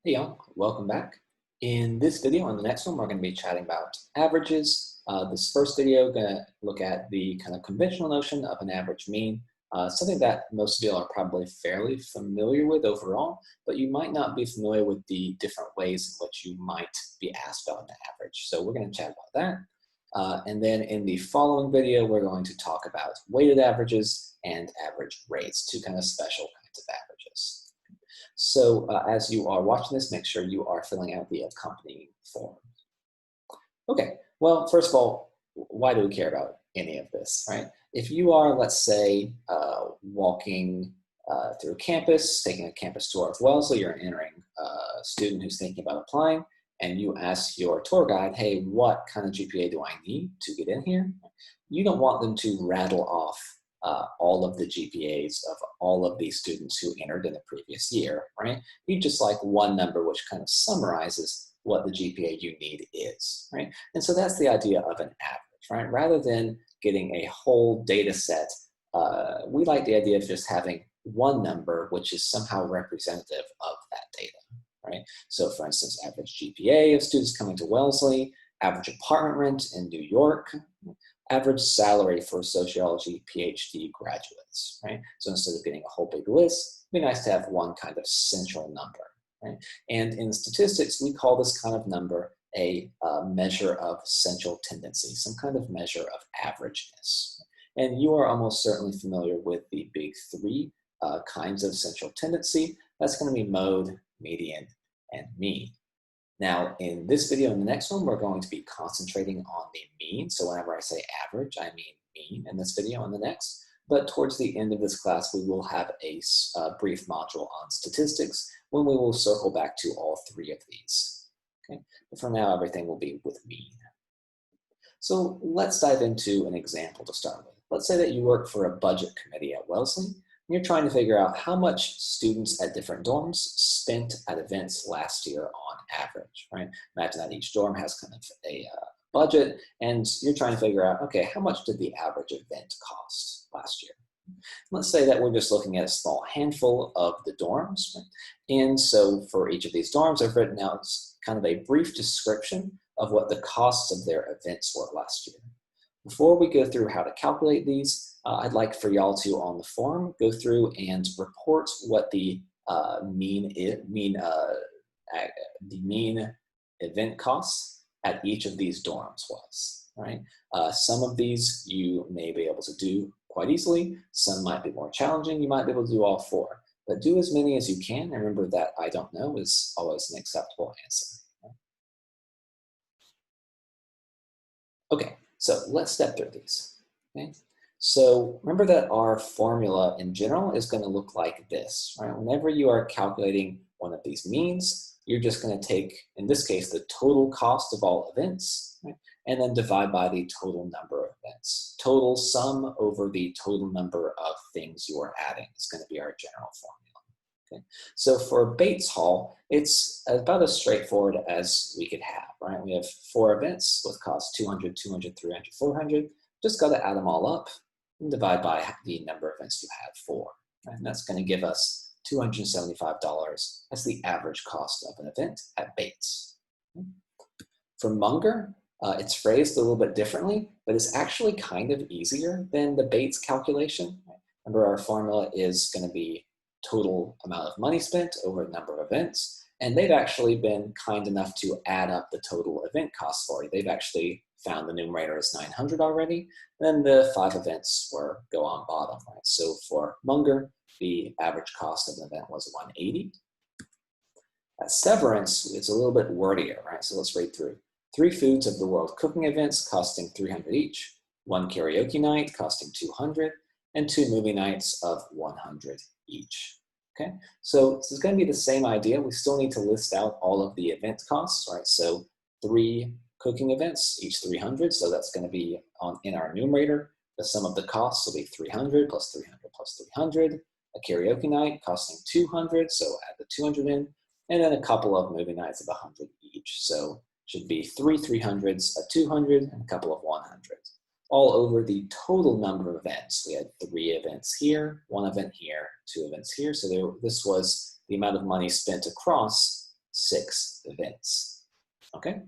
Hey y'all, welcome back. In this video and the next one, we're going to be chatting about averages. This first video, going to look at the kind of conventional notion of an average mean, something that most of you are probably fairly familiar with overall, but you might not be familiar with the different ways in which you might be asked about an average. So we're going to chat about that. And then in the following video, we're going to talk about weighted averages and average rates, two kind of special kinds of averages. So as you are watching this, make sure you are filling out the accompanying form. Okay, well, first of all, why do we care about any of this, right? If you are, let's say, walking through campus, taking a campus tour of Wellesley, you're entering a student who's thinking about applying, and you ask your tour guide, hey, what kind of GPA do I need to get in here? You don't want them to rattle off all of the GPAs of all of these students who entered in the previous year, right? You just like one number which kind of summarizes what the GPA you need is, right? And so that's the idea of an average, right? Rather than getting a whole data set, we like the idea of just having one number which is somehow representative of that data, right? So for instance, average GPA of students coming to Wellesley, average apartment rent in New York, average salary for sociology PhD graduates, right? So instead of getting a whole big list, it'd be nice to have one kind of central number, right? And in statistics, we call this kind of number a measure of central tendency, some kind of measure of averageness. And you are almost certainly familiar with the big three kinds of central tendency. That's going to be mode, median, and mean. Now, in this video and the next one, we're going to be concentrating on the mean. So whenever I say average, I mean mean in this video and the next. But towards the end of this class, we will have a brief module on statistics when we will circle back to all three of these. Okay? But for now, everything will be with mean. So let's dive into an example to start with. Let's say that you work for a budget committee at Wellesley. You're trying to figure out how much students at different dorms spent at events last year on average, right? Imagine that each dorm has kind of a budget, and you're trying to figure out, okay, how much did the average event cost last year? Let's say that we're just looking at a small handful of the dorms, right? And so for each of these dorms, I've written out kind of a brief description of what the costs of their events were last year. Before we go through how to calculate these, I'd like for y'all to, on the form, go through and report what the mean event costs at each of these dorms was, right? Some of these you may be able to do quite easily. Some might be more challenging. You might be able to do all four, but do as many as you can. And remember that I don't know is always an acceptable answer. Okay, so let's step through these, okay? So remember that our formula in general is going to look like this, right? Whenever you are calculating one of these means, you're just going to take, in this case, the total cost of all events, right? And then divide by the total number of events. Total sum over the total number of things you are adding is going to be our general formula. Okay. So for Bates Hall, it's about as straightforward as we could have, right? We have 4 events with cost 200, 200, 300, 400. Just got to add them all up and divide by the number of events you had 4. Right? And that's going to give us $275 as the average cost of an event at Bates. Okay. For Munger, it's phrased a little bit differently, but it's actually kind of easier than the Bates calculation. Right? Remember, our formula is going to be total amount of money spent over a number of events. And they've actually been kind enough to add up the total event cost for you. They've actually found the numerator is 900 already. Then the 5 events go on bottom, right? So for Munger, the average cost of an event was 180. At Severance, it's a little bit wordier, right? So let's read through. 3 Foods of the World cooking events costing 300 each, 1 karaoke night costing 200, and 2 movie nights of 100 each. Okay, so this is going to be the same idea. We still need to list out all of the event costs, right? So 3 cooking events, each 300. So that's going to be in our numerator. The sum of the costs will be 300 plus 300 plus 300. A karaoke night costing 200, so add the 200 in, and then a couple of movie nights of 100 each. So should be 3 300s, a 200, and a couple of 100s. All over the total number of events. We had 3 events here, 1 event here, 2 events here. So this was the amount of money spent across 6 events, okay?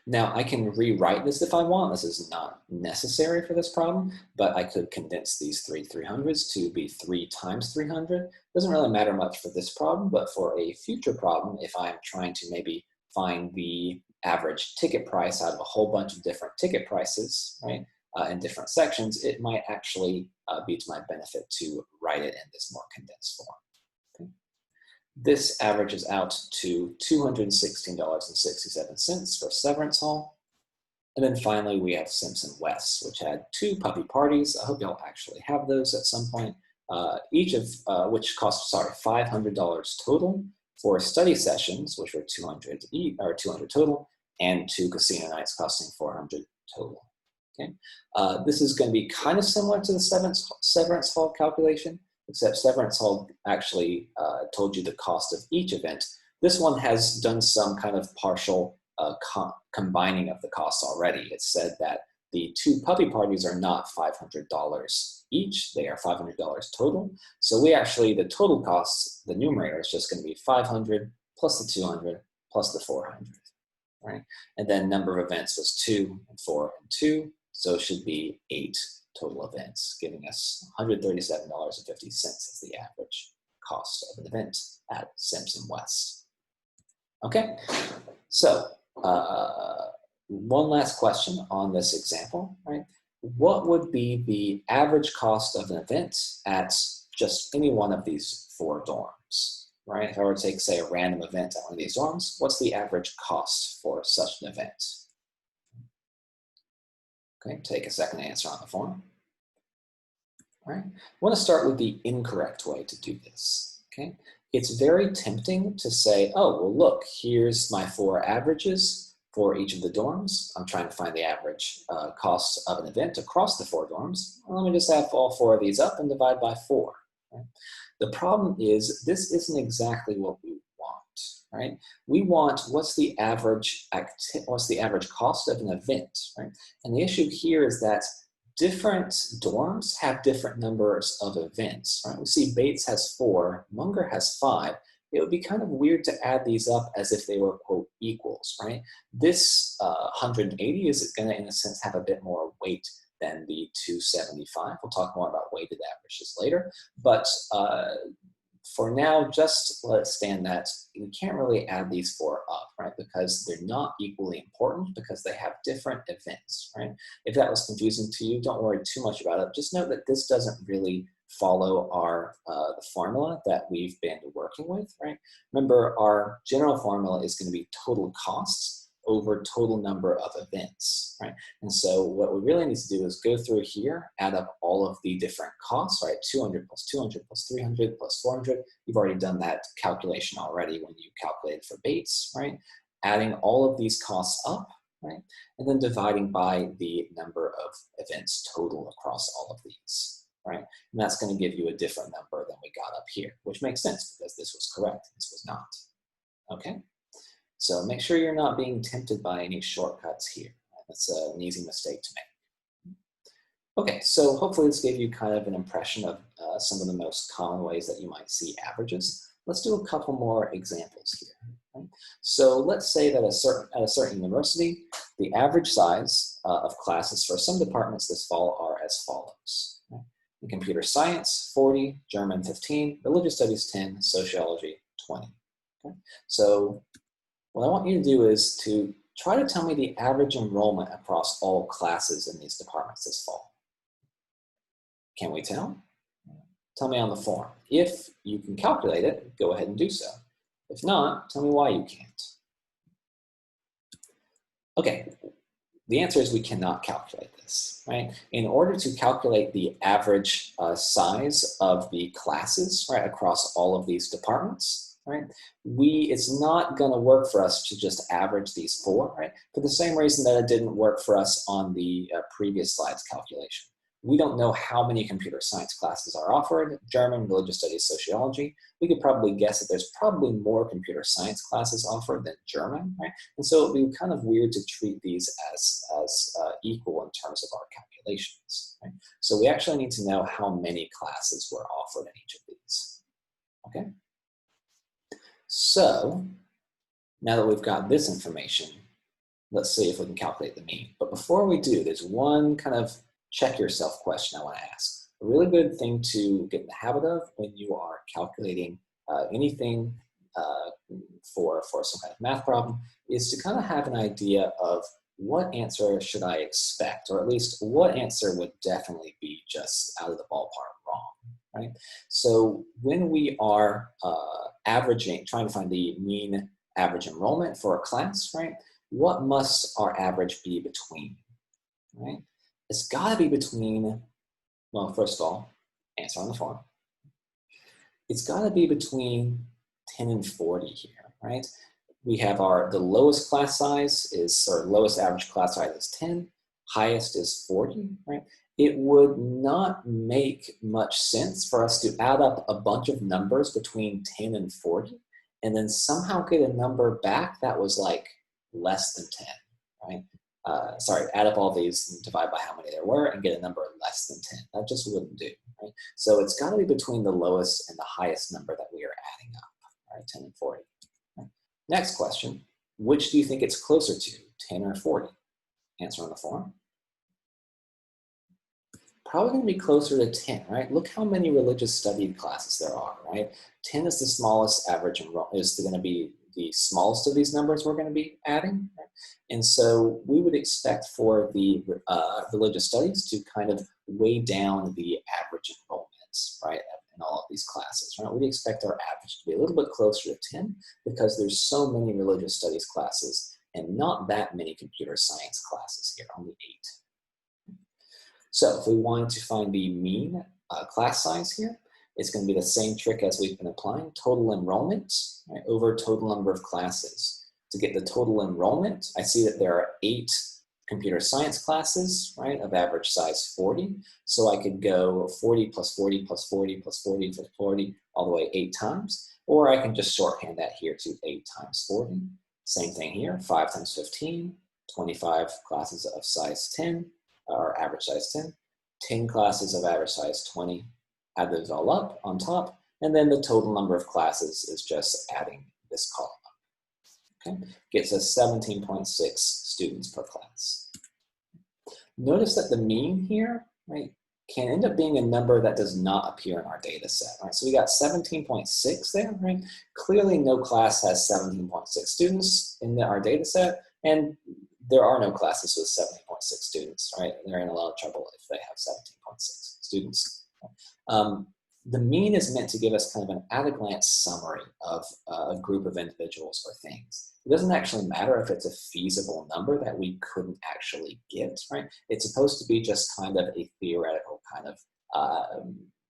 Now I can rewrite this if I want. This is not necessary for this problem, but I could condense these three 300s to be 3 times 300. Doesn't really matter much for this problem, but for a future problem, if I'm trying to maybe find the average ticket price out of a whole bunch of different ticket prices, right, in different sections, it might actually be to my benefit to write it in this more condensed form. Okay. This averages out to $216.67 for Severance Hall. And then finally, we have Simpson West, which had 2 puppy parties. I hope you'll actually have those at some point. Each of which cost, $500 total for study sessions, which were 200 total, and 2 casino nights costing 400 total. Okay, this is going to be kind of similar to the Severance Hall calculation, except Severance Hall actually told you the cost of each event. This one has done some kind of partial combining of the costs already. It said that the 2 puppy parties are not $500 each, they are $500 total. So we actually, the total costs, the numerator is just going to be 500 plus the 200 plus the 400, right? And then number of events was 2 and 4 and 2, so it should be 8 total events, giving us $137.50 as the average cost of an event at Simpson West. Okay, so one last question on this example, right? What would be the average cost of an event at just any one of these 4 dorms, right? If I were to take, say, a random event at one of these dorms, what's the average cost for such an event? Okay, take a second to answer on the form. All right, I want to start with the incorrect way to do this, okay? It's very tempting to say, oh, well, look, here's my 4 averages for each of the dorms. I'm trying to find the average cost of an event across the 4 dorms. Well, let me just add all 4 of these up and divide by 4. Right? The problem is this isn't exactly what we want, right? We want what's the average cost of an event, right? And the issue here is that different dorms have different numbers of events, right? We see Bates has 4, Munger has 5. It would be kind of weird to add these up as if they were, quote, equals, right? This 180 is going to, in a sense, have a bit more weight than the 275. We'll talk more about weighted averages later. But for now, just let it stand that you can't really add these 4 up, right? Because they're not equally important because they have different events, right? If that was confusing to you, don't worry too much about it. Just note that this doesn't really follow our the formula that we've been working with, right? Remember, our general formula is going to be total costs over total number of events, right? And so what we really need to do is go through here, add up all of the different costs, right? 200 plus 200 plus 300 plus 400. You've already done that calculation already when you calculated for Bates, right? Adding all of these costs up, right? And then dividing by the number of events total across all of these, right? And that's going to give you a different number than we got up here, which makes sense because this was correct, this was not, okay? So make sure you're not being tempted by any shortcuts here. That's an easy mistake to make. Okay, so hopefully this gave you kind of an impression of some of the most common ways that you might see averages. Let's do a couple more examples here. Right? So let's say that at a certain university, the average size of classes for some departments this fall are as follows. Right? In computer science, 40, German 15, religious studies 10, sociology 20. Okay? So what I want you to do is to try to tell me the average enrollment across all classes in these departments this fall. Can we tell? Tell me on the form. If you can calculate it, go ahead and do so. If not, tell me why you can't. Okay, the answer is we cannot calculate this, right? In order to calculate the average size of the classes, right, across all of these departments, right? It's not going to work for us to just average these 4, right? For the same reason that it didn't work for us on the previous slide's calculation. We don't know how many computer science classes are offered, German, religious studies, sociology. We could probably guess that there's probably more computer science classes offered than German, right? And so it would be kind of weird to treat these as equal in terms of our calculations, right? So we actually need to know how many classes were offered in each of these, okay? So now that we've got this information, let's see if we can calculate the mean. But before we do, there's one kind of check yourself question I want to ask. A really good thing to get in the habit of when you are calculating anything for some kind of math problem is to kind of have an idea of what answer should I expect, or at least what answer would definitely be just out of the ballpark wrong, right? So when we are averaging, trying to find the mean average enrollment for a class, right? What must our average be between, right? It's got to be between, well, first of all, answer on the form. It's got to be between 10 and 40 here, right? We have the lowest class size is, or lowest average class size is 10, highest is 40, right? It would not make much sense for us to add up a bunch of numbers between 10 and 40 and then somehow get a number back that was like less than 10, right? Add up all these and divide by how many there were and get a number less than 10. That just wouldn't do, right? So it's got to be between the lowest and the highest number that we are adding up, right? 10 and 40. Right? Next question, which do you think it's closer to, 10 or 40? Answer on the form. Probably going to be closer to 10, right? Look how many religious study classes there are, right? 10 is the smallest average, is going to be the smallest of these numbers we're going to be adding, right? And so we would expect for the religious studies to kind of weigh down the average enrollments, right, in all of these classes, right? We'd expect our average to be a little bit closer to 10 because there's so many religious studies classes and not that many computer science classes here, only 8. So if we wanted to find the mean class size here, it's going to be the same trick as we've been applying, total enrollment, right, over total number of classes. To get the total enrollment, I see that there are 8 computer science classes, right, of average size 40. So I could go 40 plus 40 plus 40 plus 40 plus 40 all the way 8 times, or I can just shorthand that here to 8 times 40. Same thing here, 5 times 15, 25 classes of size 10, or average size 10, 10 classes of average size 20, add those all up on top, and then the total number of classes is just adding this column up. Okay, gets us 17.6 students per class. Notice that the mean here, right, can end up being a number that does not appear in our data set, right? So we got 17.6 there, right? Clearly no class has 17.6 students in our data set, and there are no classes with 17.6 students, right? They're in a lot of trouble if they have 17.6 students. The mean is meant to give us kind of an at-a-glance summary of a group of individuals or things. It doesn't actually matter if it's a feasible number that we couldn't actually get, right? It's supposed to be just kind of a theoretical kind of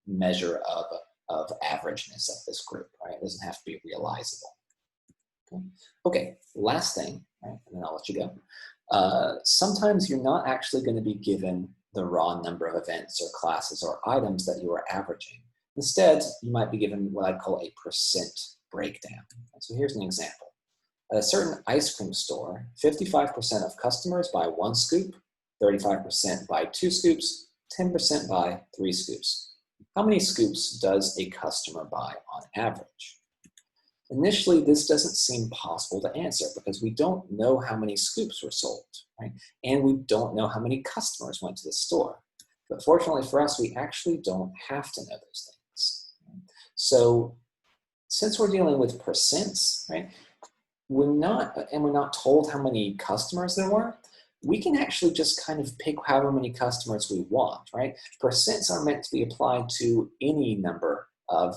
measure of averageness of this group, right? It doesn't have to be realizable. Okay, last thing, right, and then I'll let you go. Sometimes you're not actually going to be given the raw number of events or classes or items that you are averaging. Instead, you might be given what I'd call a percent breakdown. So here's an example. At a certain ice cream store, 55% of customers buy 1 scoop, 35% buy 2 scoops, 10% buy 3 scoops. How many scoops does a customer buy on average? Initially, this doesn't seem possible to answer because we don't know how many scoops were sold, right? And we don't know how many customers went to the store. But fortunately for us, we actually don't have to know those things. So since we're dealing with percents, right, we're not told how many customers there were, we can actually just kind of pick however many customers we want, right? Percents are meant to be applied to any number of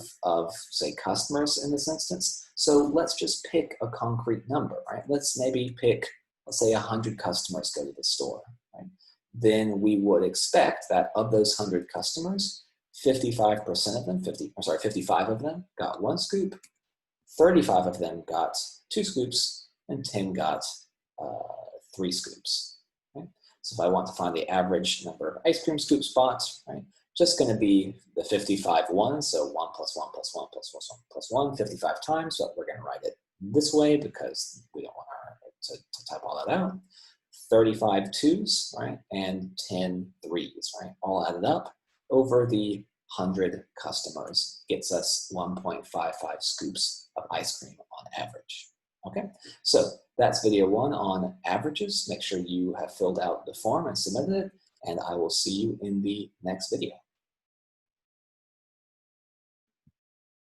say customers in this instance. So let's just pick a concrete number, right? Let's maybe pick, let's say 100 customers go to the store, right? Then we would expect that of those 100 customers, 55% of them, 55 of them got 1 scoop, 35 of them got 2 scoops, and 10 got 3 scoops. Right? So if I want to find the average number of ice cream scoop spots, right, just going to be the 55 ones, so 1 plus 1 plus 1 plus 1 plus 1, 55 times, but we're going to write it this way because we don't want to type all that out. 35 twos, right, and 10 threes, right, all added up over the 100 customers gets us 1.55 scoops of ice cream on average. Okay, so that's video 1 on averages. Make sure you have filled out the form and submitted it, and I will see you in the next video.